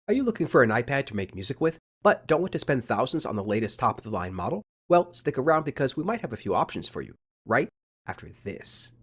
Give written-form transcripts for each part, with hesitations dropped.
Are you looking for an iPad to make music with, but don't want to spend thousands on the latest top-of-the-line model? Well, stick around because we might have a few options for you, right after this.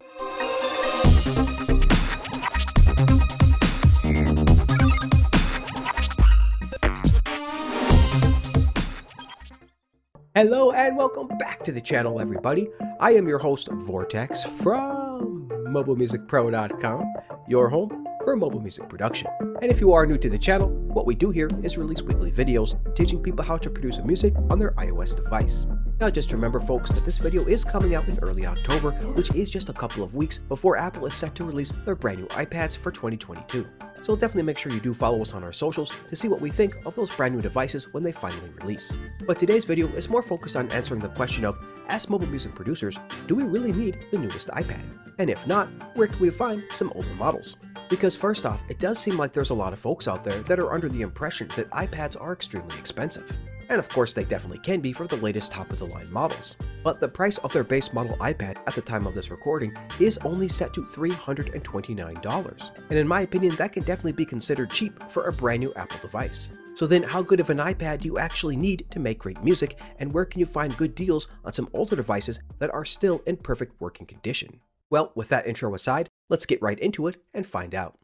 Hello and welcome back to the channel, everybody. I am your host, Vortex, from MobileMusicPro.com, your home for mobile music production. And if you are new to the channel, what we do here is release weekly videos teaching people how to produce music on their iOS device. Now just remember folks that this video is coming out in early October, which is just a couple of weeks before Apple is set to release their brand new iPads for 2022. So definitely make sure you do follow us on our socials to see what we think of those brand new devices when they finally release. But today's video is more focused on answering the question of, as mobile music producers, do we really need the newest iPad? And if not, where can we find some older models? Because first off, it does seem like there's a lot of folks out there that are under the impression that iPads are extremely expensive. And of course they definitely can be for the latest top-of-the-line models. But the price of their base model iPad at the time of this recording is only set to $329. And in my opinion, that can definitely be considered cheap for a brand new Apple device. So then how good of an iPad do you actually need to make great music, and where can you find good deals on some older devices that are still in perfect working condition? Well, with that intro aside, let's get right into it and find out.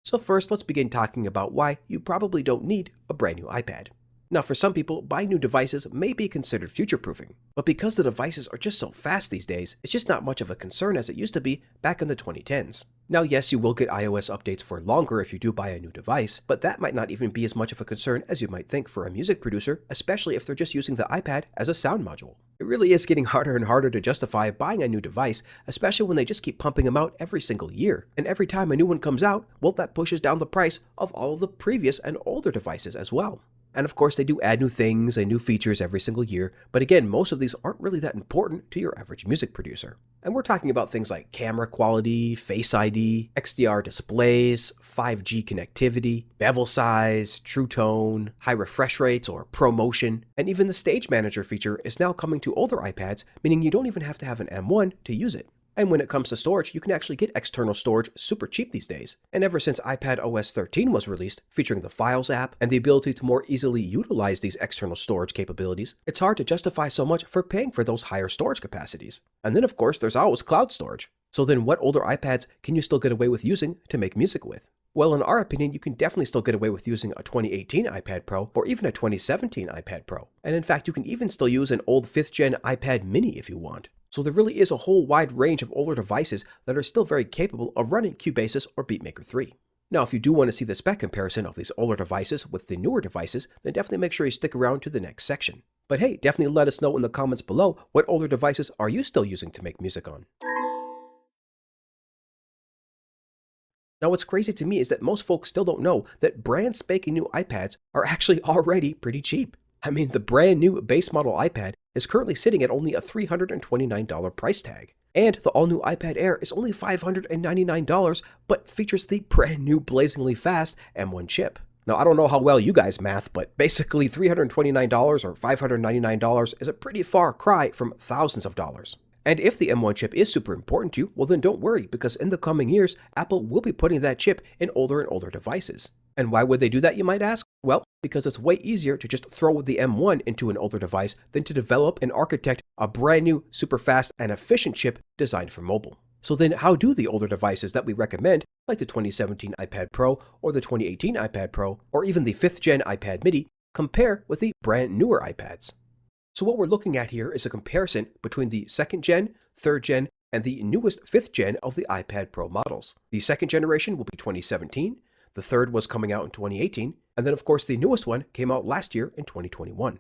So first, let's begin talking about why you probably don't need a brand new iPad. Now for some people, buying new devices may be considered future-proofing, but because the devices are just so fast these days, it's just not much of a concern as it used to be back in the 2010s. Now yes, you will get iOS updates for longer if you do buy a new device, but that might not even be as much of a concern as you might think for a music producer, especially if they're just using the iPad as a sound module. It really is getting harder and harder to justify buying a new device, especially when they just keep pumping them out every single year. And every time a new one comes out, well, that pushes down the price of all of the previous and older devices as well. And of course, they do add new things and new features every single year, but again, most of these aren't really that important to your average music producer. And we're talking about things like camera quality, Face ID, XDR displays, 5G connectivity, bevel size, true tone, high refresh rates or ProMotion, and even the Stage Manager feature is now coming to older iPads, meaning you don't even have to have an M1 to use it. And when it comes to storage, you can actually get external storage super cheap these days. And ever since iPadOS 13 was released, featuring the Files app and the ability to more easily utilize these external storage capabilities, it's hard to justify so much for paying for those higher storage capacities. And then of course, there's always cloud storage. So then what older iPads can you still get away with using to make music with? Well, in our opinion, you can definitely still get away with using a 2018 iPad Pro or even a 2017 iPad Pro. And in fact, you can even still use an old 5th gen iPad mini if you want. So there really is a whole wide range of older devices that are still very capable of running CUBASIS or Beatmaker 3. Now, if you do want to see the spec comparison of these older devices with the newer devices, then definitely make sure you stick around to the next section. But hey, definitely let us know in the comments below what older devices are you still using to make music on. Now, what's crazy to me is that most folks still don't know that brand spanking new iPads are actually already pretty cheap. I mean, the brand new base model iPad is currently sitting at only a $329 price tag. And the all-new iPad Air is only $599, but features the brand new blazingly fast M1 chip. Now, I don't know how well you guys math, but basically $329 or $599 is a pretty far cry from thousands of dollars. And if the M1 chip is super important to you, well then don't worry, because in the coming years, Apple will be putting that chip in older and older devices. And why would they do that, you might ask? Well, because it's way easier to just throw the M1 into an older device than to develop and architect a brand new, super fast and efficient chip designed for mobile. So then how do the older devices that we recommend, like the 2017 iPad Pro or the 2018 iPad Pro, or even the 5th gen iPad mini, compare with the brand newer iPads? So what we're looking at here is a comparison between the 2nd gen, 3rd gen, and the newest 5th gen of the iPad Pro models. The 2nd generation will be 2017, the 3rd was coming out in 2018, and then of course the newest one came out last year in 2021.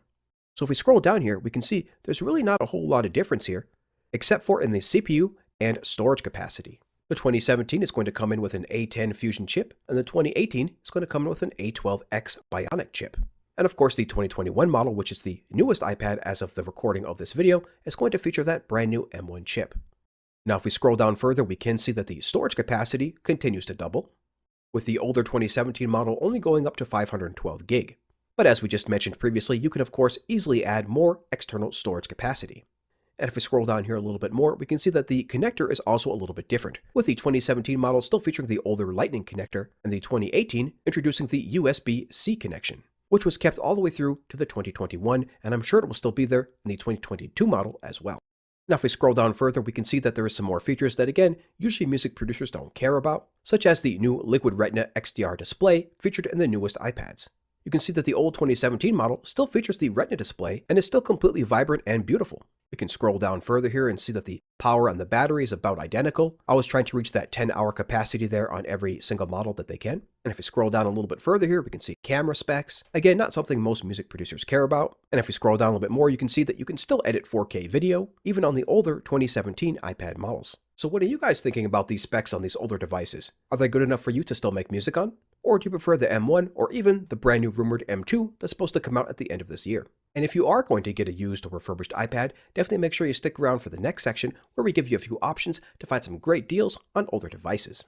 So if we scroll down here, we can see there's really not a whole lot of difference here, except for in the CPU and storage capacity. The 2017 is going to come in with an A10 Fusion chip, and the 2018 is going to come in with an A12X Bionic chip. And of course, the 2021 model, which is the newest iPad as of the recording of this video, is going to feature that brand new M1 chip. Now, if we scroll down further, we can see that the storage capacity continues to double, with the older 2017 model only going up to 512 gig. But as we just mentioned previously, you can of course easily add more external storage capacity. And if we scroll down here a little bit more, we can see that the connector is also a little bit different, with the 2017 model still featuring the older Lightning connector and the 2018 introducing the USB-C connection, which was kept all the way through to the 2021, and I'm sure it will still be there in the 2022 model as well. Now if we scroll down further, we can see that there is some more features that again, usually music producers don't care about, such as the new Liquid Retina XDR display featured in the newest iPads. You can see that the old 2017 model still features the Retina display and is still completely vibrant and beautiful. We can scroll down further here and see that the power on the battery is about identical. I was trying to reach that 10-hour capacity there on every single model that they can. And if we scroll down a little bit further here, we can see camera specs. Again, not something most music producers care about. And if we scroll down a little bit more, you can see that you can still edit 4K video, even on the older 2017 iPad models. So what are you guys thinking about these specs on these older devices? Are they good enough for you to still make music on? Or do you prefer the M1 or even the brand new rumored M2 that's supposed to come out at the end of this year? And if you are going to get a used or refurbished iPad, definitely make sure you stick around for the next section where we give you a few options to find some great deals on older devices.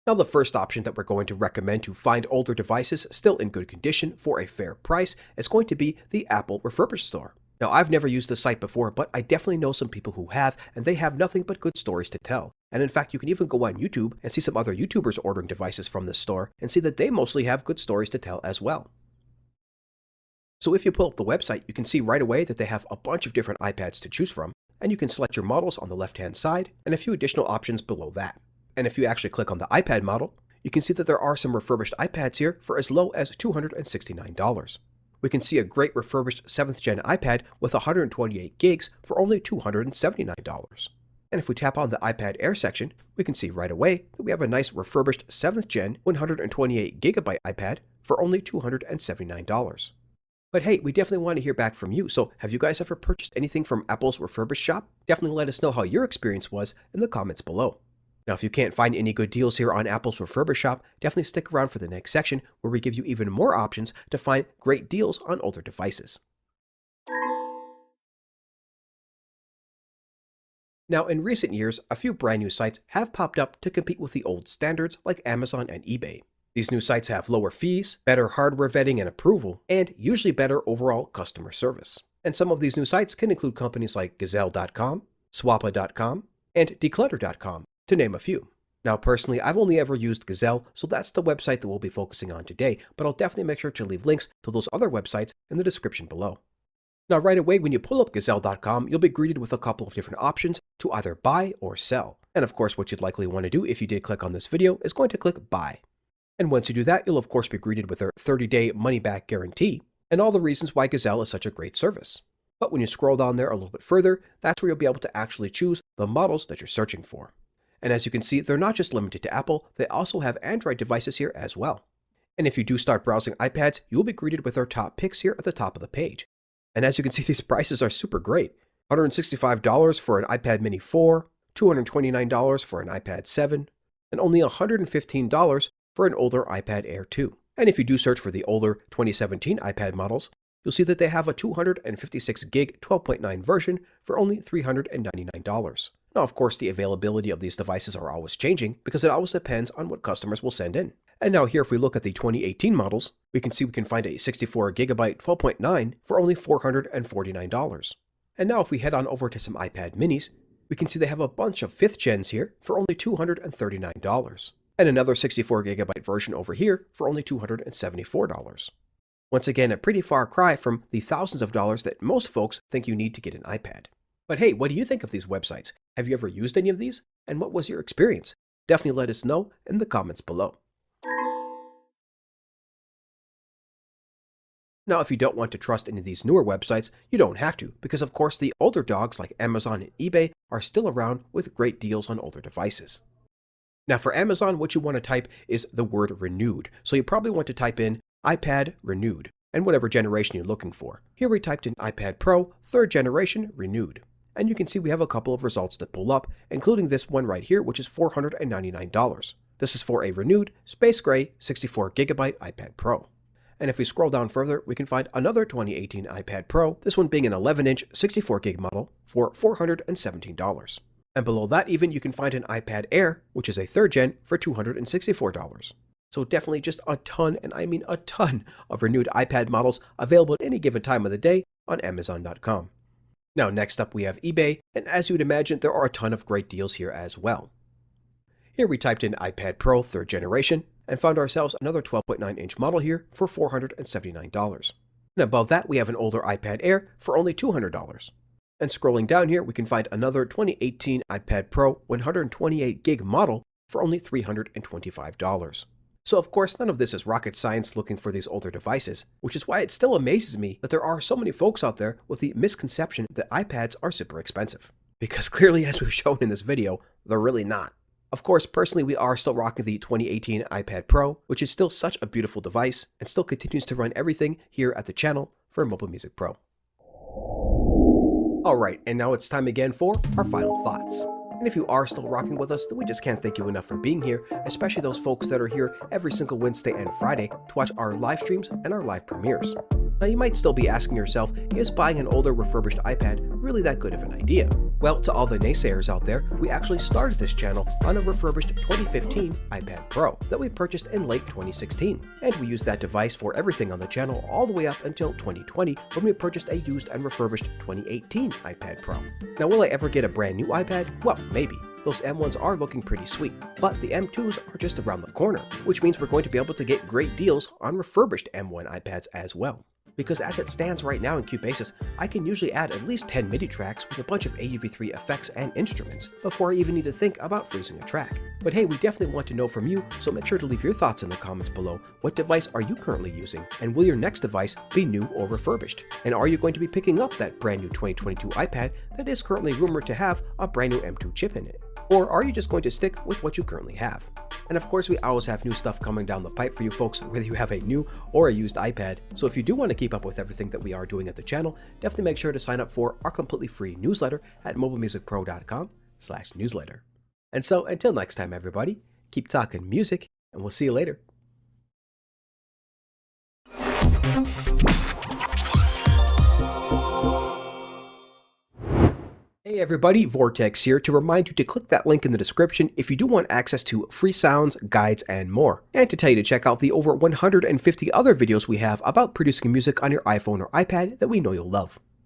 Now the first option that we're going to recommend to find older devices still in good condition for a fair price is going to be the Apple Refurbished store. Now I've never used this site before, but I definitely know some people who have, and they have nothing but good stories to tell. And in fact, you can even go on YouTube and see some other YouTubers ordering devices from this store and see that they mostly have good stories to tell as well. So if you pull up the website, you can see right away that they have a bunch of different iPads to choose from, and you can select your models on the left-hand side and a few additional options below that. And if you actually click on the iPad model, you can see that there are some refurbished iPads here for as low as $269. We can see a great refurbished 7th gen iPad with 128 gigs for only $279. And if we tap on the iPad Air section, we can see right away that we have a nice refurbished 7th gen 128 gigabyte iPad for only $279. But hey, we definitely want to hear back from you, so have you guys ever purchased anything from Apple's refurbished shop? Definitely let us know how your experience was in the comments below. Now, if you can't find any good deals here on Apple's refurbished shop, definitely stick around for the next section where we give you even more options to find great deals on older devices. Now, in recent years, a few brand new sites have popped up to compete with the old standards like Amazon and eBay. These new sites have lower fees, better hardware vetting and approval, and usually better overall customer service. And some of these new sites can include companies like Gazelle.com, Swappa.com, and Declutter.com, to name a few. Now personally, I've only ever used Gazelle, so that's the website that we'll be focusing on today, but I'll definitely make sure to leave links to those other websites in the description below. Now right away, when you pull up Gazelle.com, you'll be greeted with a couple of different options to either buy or sell. And of course, what you'd likely want to do if you did click on this video is going to click buy. And once you do that, you'll of course be greeted with their 30-day money-back guarantee and all the reasons why Gazelle is such a great service. But when you scroll down there a little bit further, that's where you'll be able to actually choose the models that you're searching for. And as you can see, they're not just limited to Apple, they also have Android devices here as well. And if you do start browsing iPads, you will be greeted with their top picks here at the top of the page. And as you can see, these prices are super great. $165 for an iPad mini 4, $229 for an iPad 7, and only $115 for an older iPad Air 2. And if you do search for the older 2017 iPad models, you'll see that they have a 256 gig 12.9 version for only $399. Now, of course, the availability of these devices are always changing because it always depends on what customers will send in. And now here, if we look at the 2018 models, we can see we can find a 64 gigabyte 12.9 for only $449. And now if we head on over to some iPad minis, we can see they have a bunch of 5th gens here for only $239. And another 64 gigabyte version over here for only $274. Once again, a pretty far cry from the thousands of dollars that most folks think you need to get an iPad. But hey, what do you think of these websites? Have you ever used any of these? And what was your experience? Definitely let us know in the comments below. Now, if you don't want to trust any of these newer websites, you don't have to, because of course the older dogs like Amazon and eBay are still around with great deals on older devices. Now for Amazon, what you want to type is the word renewed. So you probably want to type in iPad renewed and whatever generation you're looking for. Here we typed in iPad Pro 3rd generation renewed. And you can see we have a couple of results that pull up, including this one right here, which is $499. This is for a renewed space gray 64 gigabyte iPad Pro. And if we scroll down further, we can find another 2018 iPad Pro, this one being an 11-inch 64 gig model for $417. And below that even, you can find an iPad Air, which is a 3rd gen for $264. So definitely just a ton, and I mean a ton, of renewed iPad models available at any given time of the day on Amazon.com. Now next up we have eBay, and as you would imagine, there are a ton of great deals here as well. Here we typed in iPad Pro 3rd generation, and found ourselves another 12.9-inch model here for $479. And above that we have an older iPad Air for only $200. And scrolling down here we can find another 2018 iPad Pro 128 gig model for only $325. So of course none of this is rocket science looking for these older devices, which is why it still amazes me that there are so many folks out there with the misconception that iPads are super expensive. Because clearly, as we've shown in this video, they're really not. Of course, personally we are still rocking the 2018 iPad Pro, which is still such a beautiful device and still continues to run everything here at the channel for Mobile Music Pro. Alright, and now it's time again for our final thoughts. And if you are still rocking with us, then we just can't thank you enough for being here, especially those folks that are here every single Wednesday and Friday to watch our live streams and our live premieres. Now you might still be asking yourself, is buying an older refurbished iPad really that good of an idea? Well, to all the naysayers out there, we actually started this channel on a refurbished 2015 iPad Pro that we purchased in late 2016. And we used that device for everything on the channel all the way up until 2020 when we purchased a used and refurbished 2018 iPad Pro. Now will I ever get a brand new iPad? Well, maybe. Those M1s are looking pretty sweet, but the M2s are just around the corner, which means we're going to be able to get great deals on refurbished M1 iPads as well. Because as it stands right now in CUBASIS, I can usually add at least 10 MIDI tracks with a bunch of AUV3 effects and instruments before I even need to think about freezing a track. But hey, we definitely want to know from you, so make sure to leave your thoughts in the comments below. What device are you currently using? And will your next device be new or refurbished? And are you going to be picking up that brand new 2022 iPad that is currently rumored to have a brand new M2 chip in it? Or are you just going to stick with what you currently have? And of course, we always have new stuff coming down the pipe for you folks, whether you have a new or a used iPad. So if you do want to keep up with everything that we are doing at the channel, definitely make sure to sign up for our completely free newsletter at mobilemusicpro.com/newsletter. And so until next time, everybody, keep talking music, and we'll see you later. Hey everybody, Vortex here to remind you to click that link in the description if you do want access to free sounds, guides, and more. And to tell you to check out the over 150 other videos we have about producing music on your iPhone or iPad that we know you'll love.